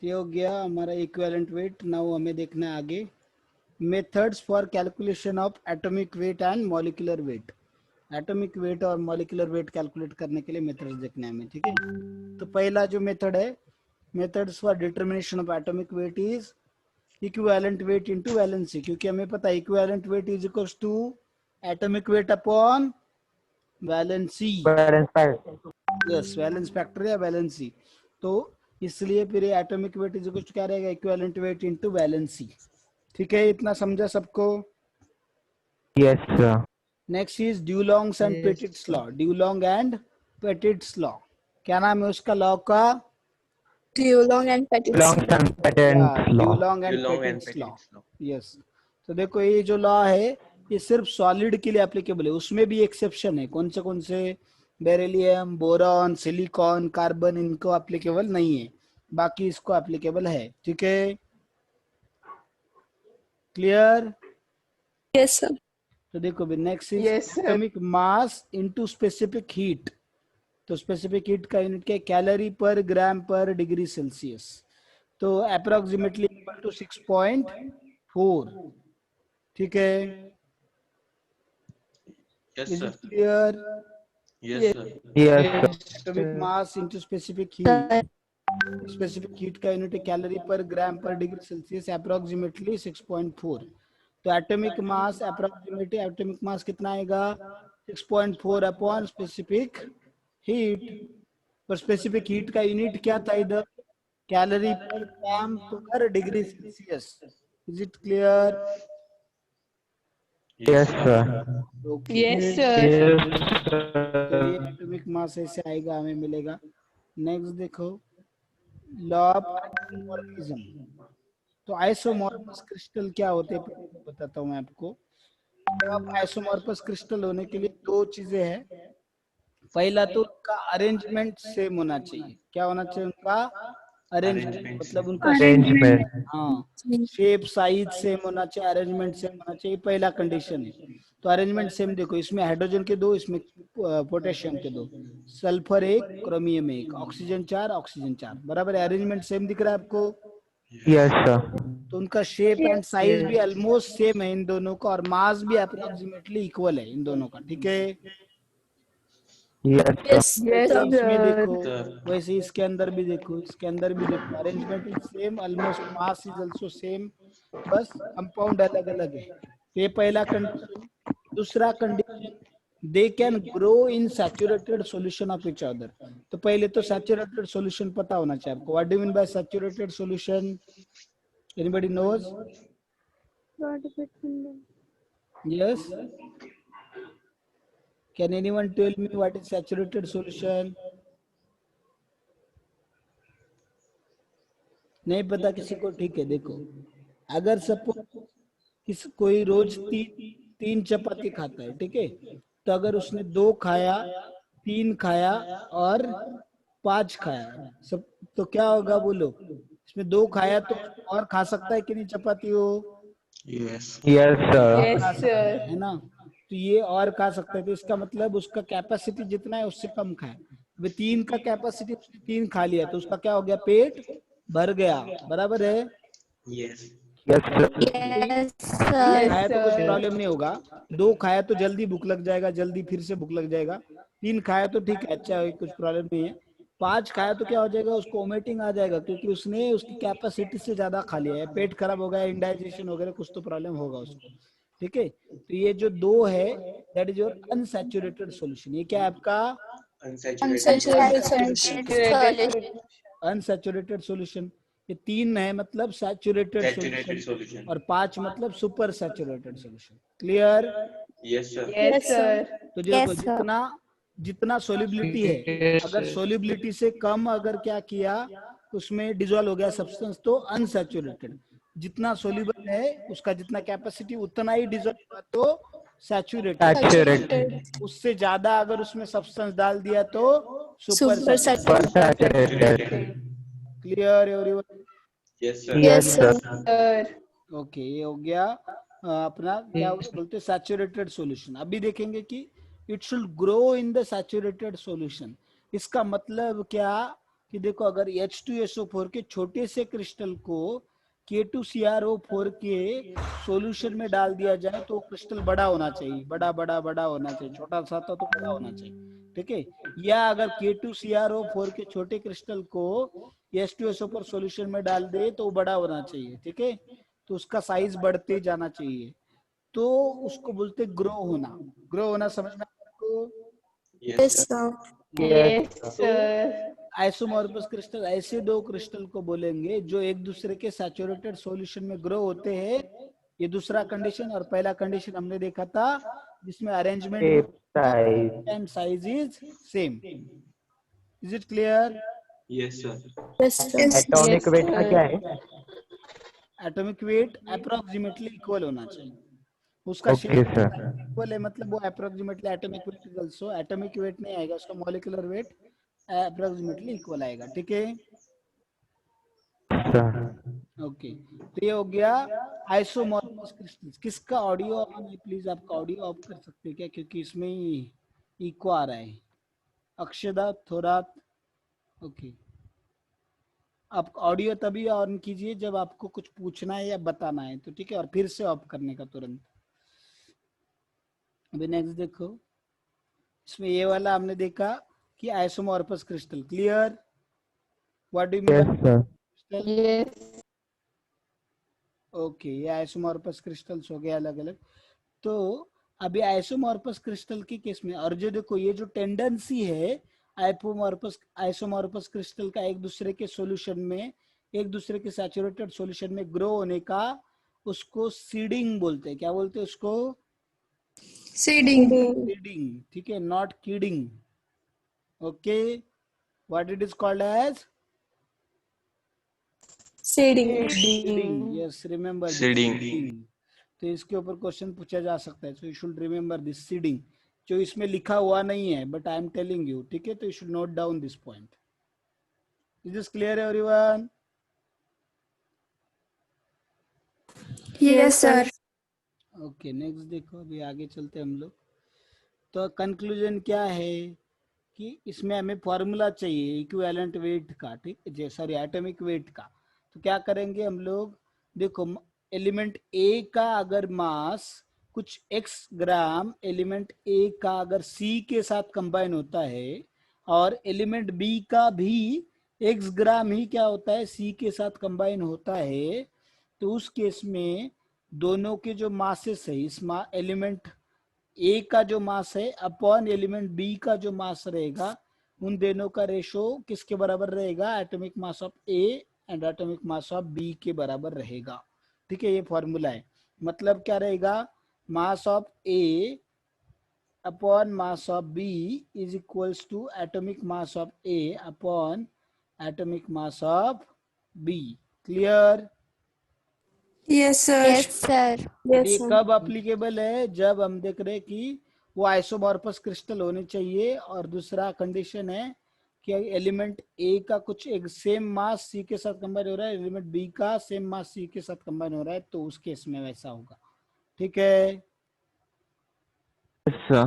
ये हो गया हमारा इक्विवेलेंट वेट। नाउ हमें देखना है आगे methods for calculation of atomic wait and molecular weight. Atomic weight और मॉलिक्यूलर वेट कैलकुलेट करने के लिए मेथड्स देखने हैं हमें, ठीक है। तो पहला जो मेथड है, methods for determination of atomic weight is equivalent weight into valency, क्योंकि हमें पता है equivalent weight is equals to atomic weight upon valency. Yes, valence factor या वैलेंसी। तो इसलिए फिर atomic weight is equals to क्या रहेगा, इक्विवेलेंट वेट इनटू वैलेंसी। ठीक है, इतना समझा सबको? Yes sir. Next is Dulong's and Petit's law. Dulong and Petit's law, क्या नाम है उसका लॉ का? Dulong and Petit's long term patent law. Dulong and Petit's law. Yes, तो देखो ये जो लॉ है ये सिर्फ सॉलिड के लिए एप्लीकेबल है, उसमें भी एक्सेप्शन है। कौन से? बेरिलियम, बोरॉन, सिलिकॉन, कार्बन, इनको एप्लीकेबल नहीं है, बाकी इसको एप्लीकेबल है। ठीक है, क्लियर? Yes, sir. तो देखो भी next is Yes, sir. Atomic mass into specific heat. तो स्पेसिफिक हीट का यूनिट क्या है? कैलोरी पर ग्राम पर डिग्री सेल्सियस। तो अप्रोक्सीमेटली इक्वल टू 6.4। ठीक है, Yes, is sir. It clear? Yes, sir. Yes atomic mass into specific heat. Specific heat का यूनिट है कैलोरी पर ग्राम पर डिग्री सेल्सियस, अप्रोक्सीमेटली 6.4। तो atomic mass approximately atomic mass कितना आएगा? 6.4 अपॉन स्पेसिफिक हीट। पर स्पेसिफिक हीट का यूनिट क्या था इधर? कैलोरी पर ग्राम पर degree Celsius. Is it clear? Yes sir. Okay, Yes, sir. तो ये एटॉमिक मास ऐसे आएगा, हमें मिलेगा। नेक्स्ट देखो लॉ ऑफ आइसोमॉर्फिज्म। तो आइसोमॉर्फस क्रिस्टल क्या होते हैं बताता हूँ मैं आपको। अब आइसोमॉर्फस क्रिस्टल होने के लिए दो चीजें हैं। पहला तो उनका अरेंजमेंट सेम होना चाहिए। क्या होना चाहिए उनका? अरेंजमेंट, मतलब उनका अरेंजमेंट। हाँ, शेप साइज सेम होना चाहिए, अरेंजमेंट सेम होना चाहिए, पहला कंडीशन है। तो अरेंजमेंट सेम देखो, इसमें हाइड्रोजन के दो, इसमें पोटेशियम के दो, सल्फर एक, क्रोमियम एक, ऑक्सीजन 4, ऑक्सीजन 4, बराबर है। अरेंजमेंट सेम दिख रहा है आपको? Yes sir. तो उनका शेप एंड साइज भी ऑलमोस्ट सेम है इन दोनों का, और मास भी अप्रोक्सीमेटली इक्वल है इन दोनों का। ठीक है, yes Yes, sir. Yes, sir. इसमें sir. देखो, Sir. वैसे इसके अंदर भी देखो, इसके अंदर भी देखो, arrangement is same, almost mass is also same, बस कंपाउंड अलग अलग है। तो ये पहला कंडीशन। दूसरा condition, they can grow in saturated solution of each other. तो पहले तो सैचुरेटेड सॉल्यूशन पता होना चाहिए आपको। What do mean by saturated solution? Anybody knows? Yes, can anyone tell me what is saturated solution? नहीं पता किसी को? ठीक है, देखो, अगर सपोज कोई रोज तीन चपाती खाता है, ठीक है, तो अगर उसने 2 खाया, 3 खाया और 5 खाया सब, तो क्या होगा बोलो? इसमें 2 खाया तो और खा सकता है कि नहीं चपाती हो? Yes. Yes sir. Yes, खा सकता sir. है ना? तो ये और खा सकता है, तो इसका मतलब उसका कैपेसिटी जितना है उससे कम खाए। वे 3 का कैपेसिटी, उसने 3 खा लिया, तो उसका क्या हो गया? पेट भर गया, बराबर है। Yes. Yes sir. Yes, तीन sir. खाया तो कुछ sir. प्रॉब्लम नहीं होगा, 2 खाया तो जल्दी भूख लग जाएगा, जल्दी फिर से भूख लग जाएगा। 3 खाया तो ठीक है, अच्छा है, कुछ प्रॉब्लम नहीं है। 5 खाया तो क्या हो जाएगा? उसको वोमिटिंग आ जाएगा, क्योंकि उसने उसकी कैपेसिटी से ज्यादा खा लिया है, पेट खराब हो गया, इंडाइजेशन वगैरह कुछ तो प्रॉब्लम होगा उसको। ठीक है, तो ये जो 2 है, that is your unsaturated solution. ये क्या है आपका? Unsaturated Unsaturated solution. Unsaturated solution. ये 3 है मतलब सैचुरेटेड Saturated सॉल्यूशन, solution. और 5 मतलब super saturated solution. Clear? Yes, sir. Yes, Yes, sir. sir. तो जो Yes, sir. जितना जितना सोलिबिलिटी है, अगर सोलिबिलिटी से कम अगर क्या किया, उसमें डिजोल्व हो गया सब्सटेंस, तो अनसैचुरेटेड। जितना सोल्यूबल है उसका जितना कैपेसिटी, उतना ही डिजोल्व हुआ तो सैचुरेटेड। सैचुरेटेड। उससे ज्यादा अगर उसमें सब्सटेंस डाल दिया तो super Super saturated. Saturated. Clear everyone? Yes, sir. Yes, yes sir. Sir. Sir. Okay, ये हो गया अपना क्या बोलते हैं, सैचुरेटेड सॉल्यूशन। अभी देखेंगे कि it should grow in the saturated solution. इसका मतलब क्या कि देखो अगर H2SO4 के छोटे से क्रिस्टल को K2CrO4 के सॉल्यूशन में डाल दिया जाए तो क्रिस्टल बड़ा होना चाहिए, बड़ा बड़ा बड़ा होना चाहिए, छोटा सा था तो बड़ा होना चाहिए, ठीक है। या अगर K2CrO4 के छोटे क्रिस्टल को H2SO4 सॉल्यूशन में डाल दे तो बड़ा होना चाहिए, ठीक है। तो उसका साइज बढ़ते जाना चाहिए, तो उसको बोलते ग्रो होना। ग्रो होना समझ में आपको? Yes, Yes, sir. sir. Yes, isomorphous crystal ऐसे दो क्रिस्टल को बोलेंगे जो एक दूसरे के सैचुरेटेड सॉल्यूशन में ग्रो होते हैं। ये दूसरा कंडीशन, और पहला कंडीशन हमने देखा था जिसमें arrangement shape, size. And size is same. Is it clear? Yes, sir. Yes, sir. Atomic weight का क्या है? एटॉमिक वेट अप्रोक्सीमेटली इक्वल होना चाहिए, उसका Okay, sir. इक्वल है मतलब वो approximately atomic weight is also, atomic weight नहीं आएगा उसका, मॉलिक्यूलर वेट अप्रोक्सीमेटली इक्वल आएगा, ठीक है। Sir. ओके, तो ये हो गया आइसोमॉर्फस क्रिस्टल्स। किसका ऑडियो ऑन है? प्लीज आपका ऑडियो ऑफ कर सकते हैं क्या, क्योंकि इसमें इको आ रहा है। अक्षदा थोरात, ओके। आप ऑडियो तभी ऑन कीजिए जब आपको कुछ पूछना है या बताना है, तो ठीक है, और फिर से ऑफ करने का तुरंत। अभी नेक्स्ट देखो, इसमें ये वाला हमने देखा कि isomorphous crystal. Clear? What do you mean Yes, sir. Crystal? Okay, ये आइसोमॉर्फस क्रिस्टल्स हो गए अलग अलग। तो अभी आइसोमॉर्फस क्रिस्टल के केस में, और जो देखो ये जो टेंडेंसी है आइसोमॉर्फस क्रिस्टल का एक दूसरे के सॉल्यूशन में, एक दूसरे के सैचुरेटेड सॉल्यूशन में ग्रो होने का, उसको सीडिंग बोलते हैं। क्या बोलते हैं उसको? Seeding. सीडिंग, ठीक है, not kidding. Okay, what it is called as? Seeding. Seeding. Yes, remember Seeding. तो इसके ऊपर क्वेश्चन पूछा जा सकता है, so you should remember this seeding, जो इसमें लिखा हुआ नहीं है but I am telling you, ठीक है। तो you should note down this point. Is this clear everyone? Yes, sir. Okay, next देखो, अभी आगे चलते हैं हम लोग। तो कंक्लूजन क्या है कि इसमें हमें फॉर्मूला चाहिए इक्विवेलेंट वेट का, ठीक है, सॉरी एटॉमिक वेट का। तो क्या करेंगे हम लोग, देखो एलिमेंट ए का अगर मास कुछ x ग्राम एलिमेंट ए का अगर C के साथ कंबाइन होता है, और एलिमेंट बी का भी x ग्राम ही क्या होता है, C के साथ कंबाइन होता है, तो उस केस में दोनों के जो मासेस है, इस एलिमेंट ए का जो मास है अपॉन एलिमेंट बी का जो मास रहेगा, उन दोनों का रेशो किसके बराबर रहेगा? Atomic mass of A and atomic mass of B के बराबर रहेगा, ठीक है। ये फॉर्मूला है, मतलब क्या रहेगा? Mass of A upon mass of B is equals to atomic mass of A upon atomic mass of B. Clear? Yes, sir. Yes, sir. Yes, ये sir. कब अप्लीकेबल है? जब हम देख रहे हैं कि वो आइसोमॉर्फस क्रिस्टल होने चाहिए, और दूसरा कंडीशन है कि एलिमेंट ए का कुछ एक सेम मास सी के साथ कंबाइन हो रहा है, एलिमेंट बी का सेम मास सी के साथ कंबाइन हो रहा है, तो उस केस में वैसा होगा, ठीक है। Yes, sir.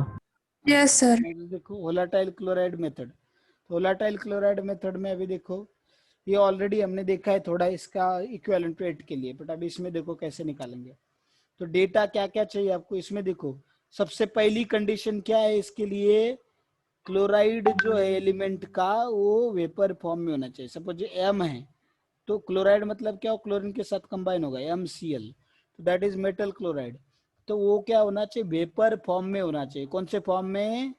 Yes, sir. देखो वोलेटाइल क्लोराइड मेथड। तो वोलेटाइल क्लोराइड मेथड में अभी देखो, ये ऑलरेडी हमने देखा है थोड़ा इसका इक्विवेलेंट वेट के लिए, बट अभी इसमें देखो कैसे निकालेंगे। तो डेटा क्या क्या चाहिए आपको इसमें, देखो सबसे पहली कंडीशन क्या है इसके लिए, क्लोराइड जो है एलिमेंट का वो वेपर फॉर्म में होना चाहिए। सपोज एम है तो क्लोराइड मतलब क्या हो, क्लोरीन के साथ कंबाइन होगा MCl, तो दैट इज मेटल क्लोराइड। तो वो क्या होना चाहिए, वेपर फॉर्म में होना चाहिए। कौन से फॉर्म में?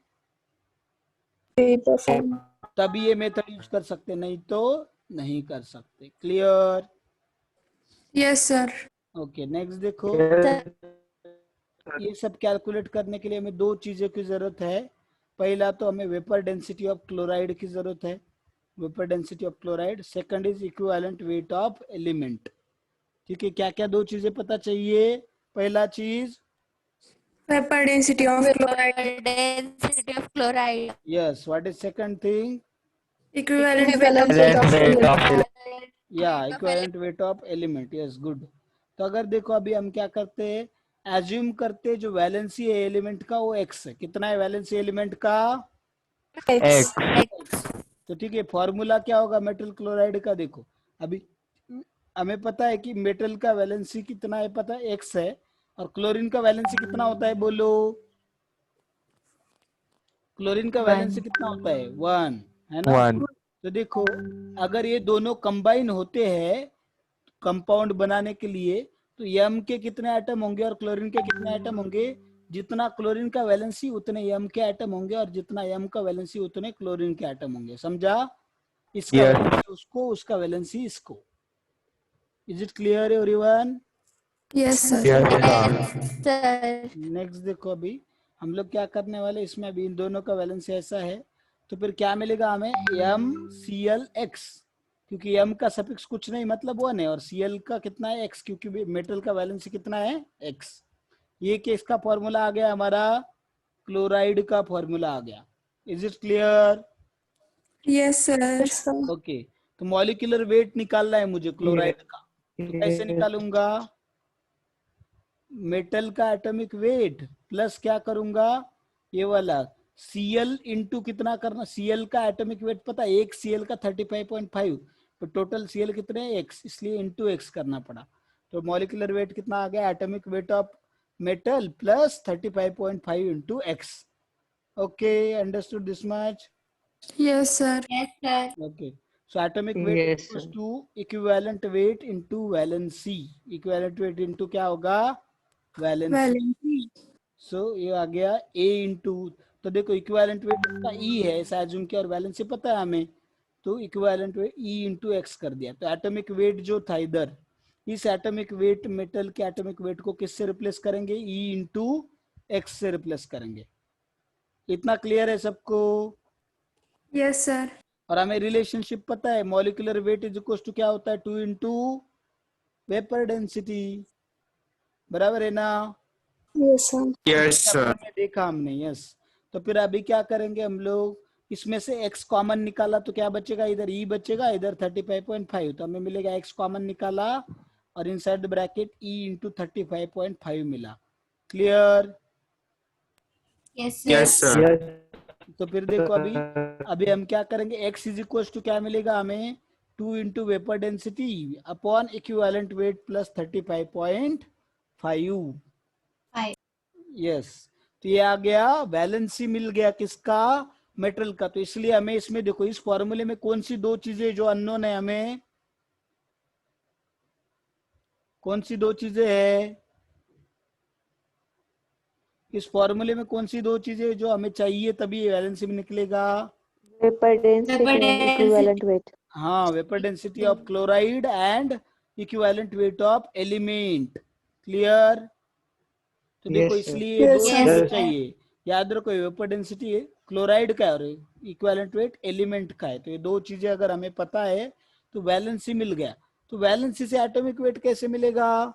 Paper form. तभी ये मेथड यूज कर सकते, नहीं तो नहीं कर सकते। Clear? Yes, sir. Okay, next देखो, Yes, ये सब कैलकुलेट करने के लिए हमें दो चीजों की जरूरत है। पहला तो हमें वेपर डेंसिटी ऑफ क्लोराइड की जरूरत है, vapour density of chloride. Second is equivalent weight of element, ठीक है। क्या क्या दो चीजें पता चाहिए? पहला चीज, Vapor density of chloride. Density of chloride. Yes, what is second thing? Equivalent Equivalent weight of rate of element. या equivalent weight of element, yes, good. तो अगर देखो अभी हम क्या करते हैं, एज्यूम करते जो वैलेंसी है एलिमेंट का वो x है। कितना है वैलेंसी एलिमेंट का? X. X. तो ठीक है, फॉर्मूला क्या होगा मेटल क्लोराइड का? देखो अभी हमें पता है कि मेटल का वैलेंसी कितना है, पता है x है, और क्लोरीन का वैलेंसी कितना होता है बोलो? क्लोरीन का वैलेंसी कितना होता है? 1, है ना? 1. तो देखो अगर ये दोनों कंबाइन होते हैं कंपाउंड बनाने के लिए, तो यम के कितने एटम होंगे और क्लोरीन के कितने एटम होंगे? जितना क्लोरीन का वैलेंसी उतने यम के एटम होंगे, और जितना यम का वैलेंसी उतने क्लोरीन के एटम होंगे। समझा? इसका Yes. वैलेंसी उसको, उसका वैलेंसी इसको। Is it clear everyone? Yes, sir. Yes, sir. Yes, sir. Next देखो, अभी हम लोग क्या करने वाले, इसमें अभी इन दोनों का वैलेंसी ऐसा है, तो फिर क्या मिलेगा हमें? MCl(X), क्योंकि m का सफिक्स कुछ नहीं मतलब 1 है, और Cl का कितना है? X, क्योंकि मेटल का वैलेंसी कितना है? X। ये केस का फॉर्मूला आ गया हमारा, क्लोराइड का फॉर्मूला आ गया। Is it clear? Yes, sir. Okay, तो मॉलिक्यूलर वेट निकालना है मुझे क्लोराइड का, तो कैसे निकालूंगा? मेटल का एटॉमिक वेट प्लस क्या करूंगा? ये वाला Cl इंटू कितना करना? Cl का एटॉमिक वेट पता है, एक Cl का 35.5, तो टोटल Cl कितने हैं? X, इसलिए इंटू X करना पड़ा। तो मॉलिक्यूलर वेट कितना आ गया? Atomic weight of metal plus 35.5 into X। Okay, understood this much? Yes, sir. Yes, sir. Okay, so atomic weight Yes, equals sir. to equivalent weight into valency। equivalent weight into क्या होगा? valency। Valency. so ये आ गया A into, तो देखो equivalent weight इसका E है ऐसा assume किया, और valency पता है हमें, तो equivalent weight E into X कर दिया। तो atomic weight जो था इधर, इस atomic weight मेटल के atomic weight को किससे रिप्लेस करेंगे? E into X से रिप्लेस करेंगे। इतना क्लियर है सबको? Yes, sir. और हमें रिलेशनशिप पता है, molecular weight is equal to क्या होता है? 2 इंटू वेपर डेंसिटी, बराबर है ना? Yes, sir. Yes, sir. Chapter में देखा हमने। यस, तो फिर अभी क्या करेंगे हम लोग, इसमें से x कॉमन निकाला तो क्या बचेगा? इधर E बचेगा, इधर 35.5, तो हमें मिलेगा x कॉमन निकाला और inside the bracket E into 35.5 मिला। Clear? Yes, sir. Yes, sir. Yes, तो फिर देखो अभी हम क्या करेंगे, x इज इक्वल टू क्या मिलेगा हमें? 2 into vapour density upon equivalent weight plus 35.5। Five. Yes, तो ये आ गया, वैलेंसी मिल गया किसका? मेटल का। तो इसलिए हमें इसमें देखो, इस फॉर्मूले में कौन सी दो चीजें जो अननोन है, हमें कौन सी दो चीजें है इस फॉर्मूले में? कौन सी दो चीजें जो हमें चाहिए तभी ये वैलेंसी में निकलेगा? Vapor density Vapor and equivalent weight. हाँ, vapour density of chloride and equivalent weight of element. Clear? तो देखो Yes, sir. इसलिए Yes, दो sir. चीजें Yes. चाहिए, याद रखो, वेपर डेंसिटी क्लोराइड का है और इक्विवेलेंट वेट एलिमेंट का है। तो ये दो चीजें अगर हमें पता है तो वैलेंसी मिल गया। तो वैलेंसी से एटॉमिक वेट कैसे मिलेगा?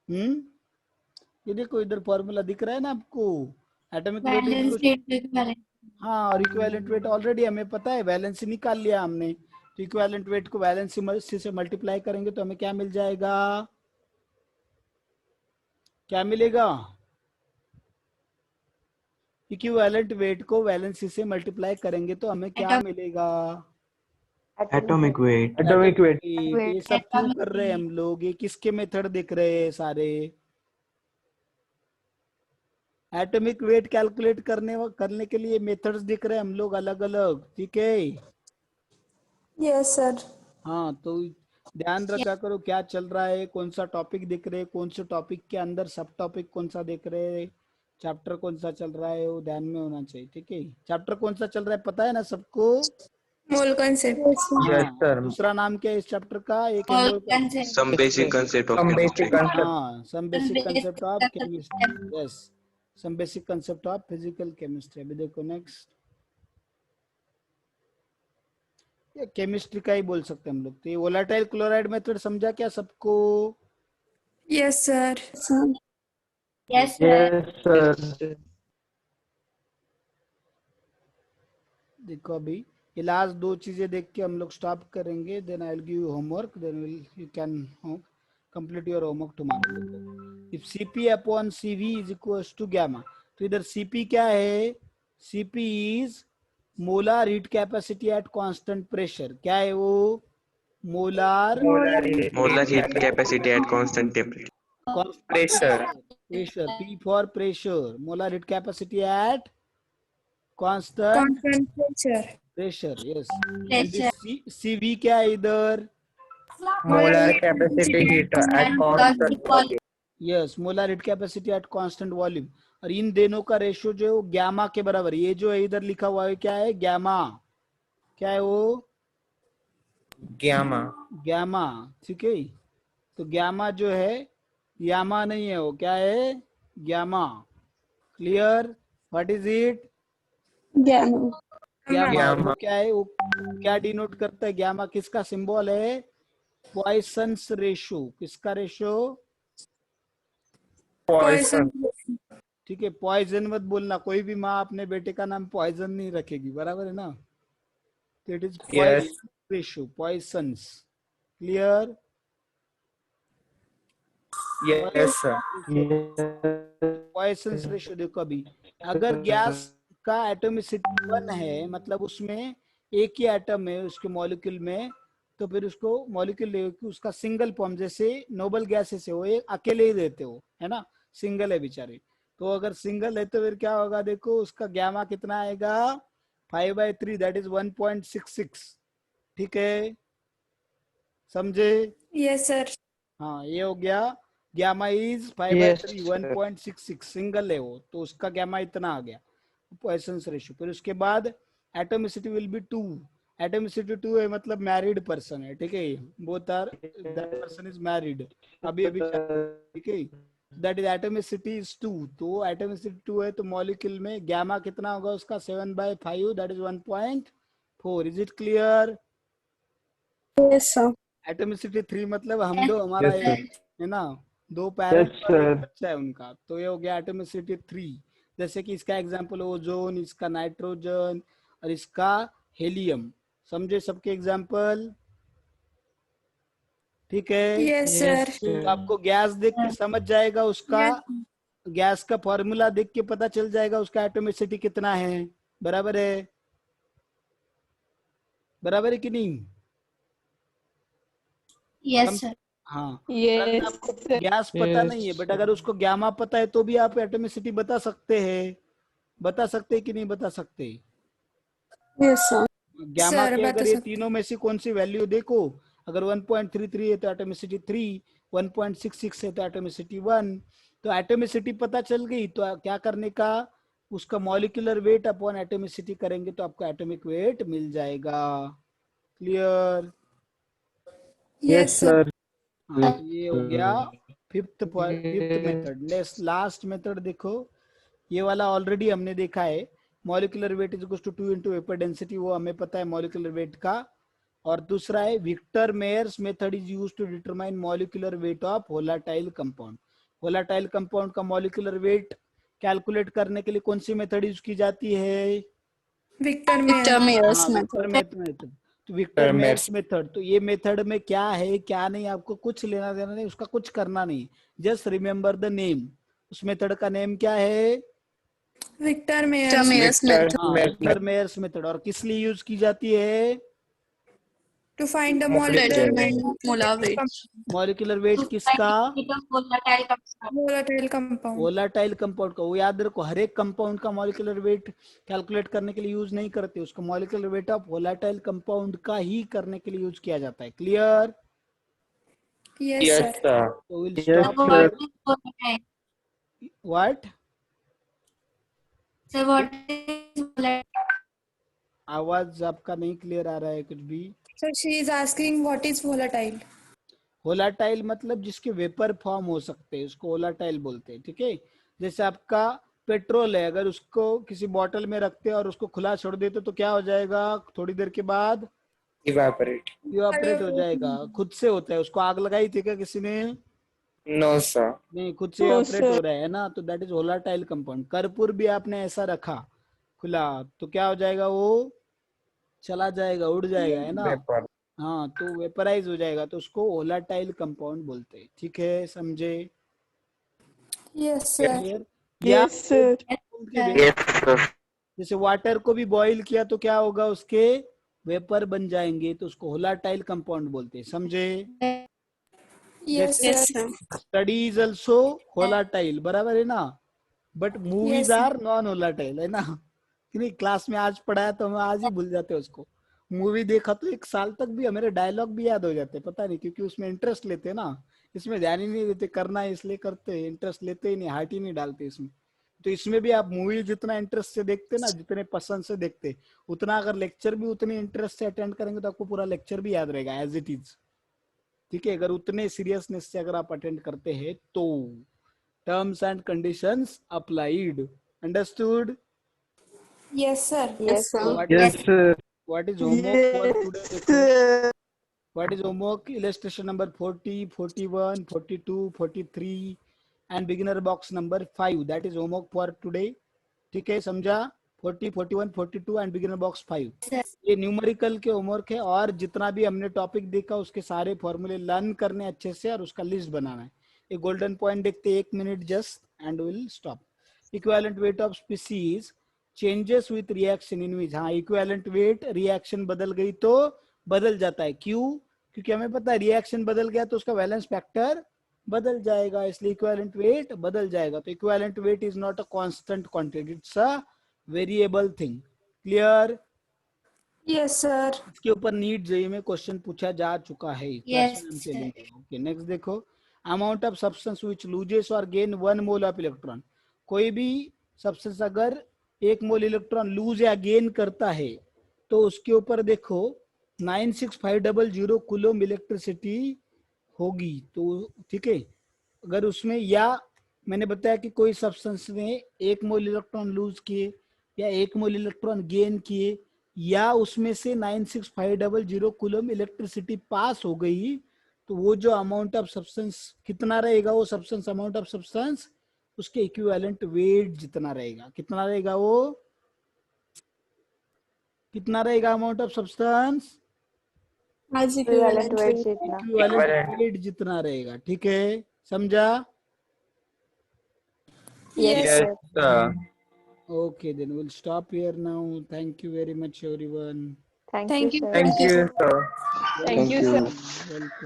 ये देखो इधर फॉर्मूला दिख रहा है ना आपको, atomic weight Valency into equivalent. हाँ, और इक्विवेलेंट वेट ऑलरेडी हमें पता है, वैलेंसी निकाल लिया हमने। तो इक्विवेलेंट वेट को वैलेंसी से मल्टीप्लाई करेंगे तो हमें क्या मिल जाएगा? क्या मिलेगा? इक्विवेलेंट वेट को वैलेंसी से मल्टीप्लाई करेंगे तो हमें क्या Atomic मिलेगा? Atomic weight. Atomic weight. ये सब क्यों atomic कर रहे हैं हम लोग? ये किसके मेथड दिख रहे हैं सारे? एटॉमिक वेट कैलकुलेट करने के लिए मेथड्स दिख रहे हैं हम लोग अलग अलग। ठीक है? Yes, sir. हाँ, तो ध्यान रखा करो क्या चल रहा है, कौन सा टॉपिक दिख रहे हैं, कौन से टॉपिक के अंदर सब टॉपिक कौन सा दिख रहे हैं, चैप्टर कौन सा चल रहा है, वो ध्यान में होना चाहिए। ठीक है? चैप्टर कौन सा चल रहा है पता है ना सबको? Mole concept. Yes, हाँ, sir. दूसरा नाम क्या है इस चैप्टर का? एक all एंगल का। concept. Some basic concept of Some chemistry. basic concept. हाँ, some basic concept of chemistry. Yes, some basic concept of physical chemistry. अभी देखो नेक्स्ट, ये केमिस्ट्री का ही बोल सकते हैं हम लोग। तो ये वोलेटाइल क्लोराइड मेथड समझा क्या सबको? Yes, sir. Yes, sir. Yes, sir. देखो अभी ये लास्ट दो चीजें देख के हम लोग स्टॉप करेंगे, then I will give you homework, then you can complete your homework tomorrow. If Cp upon Cv is equals to gamma, तो इधर Cp क्या है? Cp is molar heat capacity at constant pressure. क्या है वो? molar Molar heat capacity at constant temperature. pressure. P for pressure. Molar heat capacity at constant Constant pressure. pressure. Yes. And Pressure. this CV क्या है इधर? Molar capacity heat at constant volume. Yes, molar heat capacity at constant volume. और इन दोनों का ratio जो है वो gamma के बराबर। ये जो है इधर लिखा हुआ है क्या है? गैमा। क्या है वो? Gamma. गैमा। ठीक है, तो गैमा जो है यामा नहीं है, वो क्या है? Gamma. Clear? What is it? Gamma. Gamma. Gamma. वो क्या है? वो क्या डिनोट करता है? गैमा किसका सिंबल है? पॉइसन्स रेशियो। किसका रेशियो? Poison. ठीक है, पॉइजन मत बोलना। कोई भी माँ अपने बेटे का नाम पॉइजन नहीं रखेगी, बराबर है ना? तो it is Yes. Ratio, Poisson's. Clear? Yes, sir. Poisson's ratio देखो, अभी अगर गैस का एटॉमिसिटी 1 है, मतलब उसमें एक ही एटम है उसके मॉलिक्यूल में, तो फिर उसको मॉलिक्यूल लेके उसका सिंगल फॉर्म, जैसे नोबल गैसेस है वो एक अकेले ही देते हो, है ना? सिंगल है बेचारे। तो अगर सिंगल है तो फिर क्या होगा? देखो उसका गैमा कितना आएगा? 5/3, दैट इज 1.66। ठीक है, समझे? Yes, sir. हाँ, ये हो गया। गैमा इज 5/3, 1.66, सिंगल है वो, तो उसका गैमा इतना आ गया, पॉइसन्स रेशियो। फिर उसके बाद एटॉमिसिटी विल बी 2। एटॉमिसिटी 2 है, मतलब मैरिड पर्सन है। ठीक है, both are, that person is married, अभी ठीक है, दैट इज एटॉमिसिटी इज 2। तो एटॉमिसिटी 2 है, तो मॉलिक्यूल में गैमा कितना होगा उसका? 7/5, that is 1.4। Is it clear? Yes, sir. Atomicity 3 मतलब हम दो, हमारा Yes, sir. एक है ना, दो पेरेंट्स Yes, और एक sir. बच्चा है उनका, तो ये हो गया एटॉमिसिटी 3। जैसे कि इसका एग्जांपल ओजोन, इसका नाइट्रोजन और इसका हेलियम। समझे सबके एग्जांपल? ठीक है, Yes, sir. तो आपको गैस देख के समझ जाएगा उसका, Yes. गैस का फॉर्मूला देख के पता चल जाएगा उसका एटॉमिसिटी कितना है। बराबर है? बराबर है कि नहीं? Yes, sir. हाँ। और अगर आपको गैस पता नहीं है, बट अगर उसको गैमा पता है, तो भी आप एटॉमिसिटी बता सकते हैं। बता सकते हैं कि नहीं बता सकते? Yes, sir. गैमा Sir, के बता अगर ये सकते। तीनों में से कौन सी वैल्यू देखो, अगर 1.33 है तो एटॉमिसिटी 3, 1.66 है तो एटॉमिसिटी 1। तो एटॉमिसिटी पता चल गई, तो क्या करने का? उसका मॉलिक्यूलर वेट अपॉन एटॉमिसिटी करेंगे तो आपको एटॉमिक वेट मिल जाएगा। क्लियर? Yes, sir. हाँ, तो ये हो गया fifth method. Next last method देखो, ये वाला ऑलरेडी हमने देखा है। Molecular weight is equal to 2 into vapour density, वो हमें पता है मॉलिक्यूलर वेट का। और दूसरा है Victor Meyer's method is use to determine molecular weight of volatile compound. Volatile compound का मॉलिक्यूलर वेट कैलकुलेट करने के लिए कौन सी मेथड यूज की जाती है? Victor Mears हाँ, method. Victor method. तो विक्टर मेयर्स मेथड, तो ये मेथड में क्या है क्या नहीं आपको कुछ लेना देना नहीं, उसका कुछ करना नहीं, जस्ट रिमेम्बर द नेम। उस मेथड का नेम क्या है? Victor Mears method. हाँ, विक्टर मेयर्स मेथड। और किस लिए यूज की जाती है? To find the molecular Molar weight. Molecular weight किसका? Volatile compound. वोलाटाइल कंपाउंड का। वो याद रखो, हर एक कंपाउंड का मॉलिक्यूलर वेट कैलकुलेट करने के लिए यूज नहीं करते, उसको molecular weight of volatile compound का ही करने के लिए यूज किया जाता है। Clear? Yes, Yes, sir. sir. तो will Yes, stop sir. What? So what is volatile? आवाज आपका नहीं क्लियर आ रहा है कुछ भी। So she is asking what is volatile. Volatile मतलब जिसके वेपर फॉर्म हो सकते हैं, उसको वोलाटाइल बोलते हैं। ठीक है, जैसे आपका पेट्रोल है, अगर उसको किसी बॉटल में रखते हैं और उसको खुला छोड़ देते तो क्या हो जाएगा? थोड़ी देर के बाद Evaporate. इवापोरेट हो जाएगा। खुद से होता है, उसको आग लगाई थी क्या किसी ने? No, sir. नहीं, खुद से इवापोरेट हो रहा है ना, तो दैट इज वोलाटाइल कंपाउंड। कर्पूर भी आपने ऐसा रखा खुला, तो क्या हो जाएगा? वो चला जाएगा, उड़ जाएगा, है ना? Vapor. हाँ, तो वेपराइज हो जाएगा, तो उसको वोलाटाइल कंपाउंड बोलते हैं। ठीक है, समझे? Yes, sir. Clear? Yes, sir. Yes, sir. जैसे वाटर को भी बॉईल किया तो क्या होगा, उसके वेपर बन जाएंगे, तो उसको होलाटाइल कंपाउंड बोलते हैं, समझे? Yes, जैसे sir. Study is also volatile, बराबर है ना, but movies Yes, sir. Are non volatile, है ना? कि नहीं, क्लास में आज पढ़ाया तो हम आज ही भूल जाते हैं उसको। मूवी देखा तो 1 साल तक भी हमारे डायलॉग भी याद हो जाते हैं, पता नहीं, क्योंकि उसमें इंटरेस्ट लेते हैं ना, इसमें ध्यान ही नहीं देते, करना है इसलिए करते हैं, इंटरेस्ट लेते ही नहीं, हार्ट ही नहीं डालते इसमें। तो इसमें भी आप मूवी जितना इंटरेस्ट से देखते ना, जितने पसंद से देखते, उतना अगर लेक्चर भी उतने इंटरेस्ट से अटेंड करेंगे तो आपको पूरा लेक्चर भी याद रहेगा एज इट इज। ठीक है, अगर उतने सीरियसनेस से अगर आप अटेंड करते हैं तो। Terms and conditions applied, understood? Yes, sir. Yes, sir. What is homework for today? देखो, what is homework? Illustration number 40, 41, 42, 43 and beginner box number 5. That is homework for today. ठीक है, समझा? 40, 41, 42 and beginner box 5. ये numerical के homework है, और जितना भी हमने टॉपिक देखा उसके सारे फॉर्मूले लर्न करने अच्छे से, और उसका लिस्ट बनाना है। ये गोल्डन पॉइंट देखते, 1 minute just and will stop. Equivalent weight of species changes with reaction in which, हाँ, इक्विवेलेंट वेट रिएक्शन बदल गई तो बदल जाता है, क्यों? क्योंकि हमें पता है रिएक्शन बदल गया तो उसका वैलेंस फैक्टर बदल जाएगा, इसलिए इक्विवेलेंट वेट बदल जाएगा। तो equivalent weight is not a constant quantity, it's a variable thing. Clear? Yes, sir. इसके ऊपर नीट जेईई में क्वेश्चन पूछा जा चुका है, Yes, क्वेश्चन sir. लेंगे। ओके, नेक्स्ट देखो, amount of substance which loses और गेन 1 मोल ऑफ इलेक्ट्रॉन। कोई भी सब्सटेंस अगर 1 मोल इलेक्ट्रॉन लूज या गेन करता है तो उसके ऊपर देखो 96500 कूलम इलेक्ट्रिसिटी होगी। तो ठीक है, अगर उसमें, या मैंने बताया कि कोई सब्सटेंस ने 1 मोल इलेक्ट्रॉन लूज किए या 1 मोल इलेक्ट्रॉन गेन किए, या उसमें से 96500 कूलम इलेक्ट्रिसिटी पास हो गई, तो वो जो अमाउंट ऑफ सब्सटेंस कितना रहेगा, वो सब्सटेंस अमाउंट ऑफ सब्सटेंस उसके इक्विवेलेंट वेट जितना रहेगा। कितना रहेगा वो? कितना रहेगा amount of substance? As Equivalent equivalent weight weight. जितना. इक्विवेलेंट वेट जितना रहेगा। ठीक है, समझा? Yes, Yes, sir. sir. Okay, then we'll stop here now. Thank you very much, everyone. Thank you, Thank you, sir. Thank you, sir. Thank you, sir. Welcome.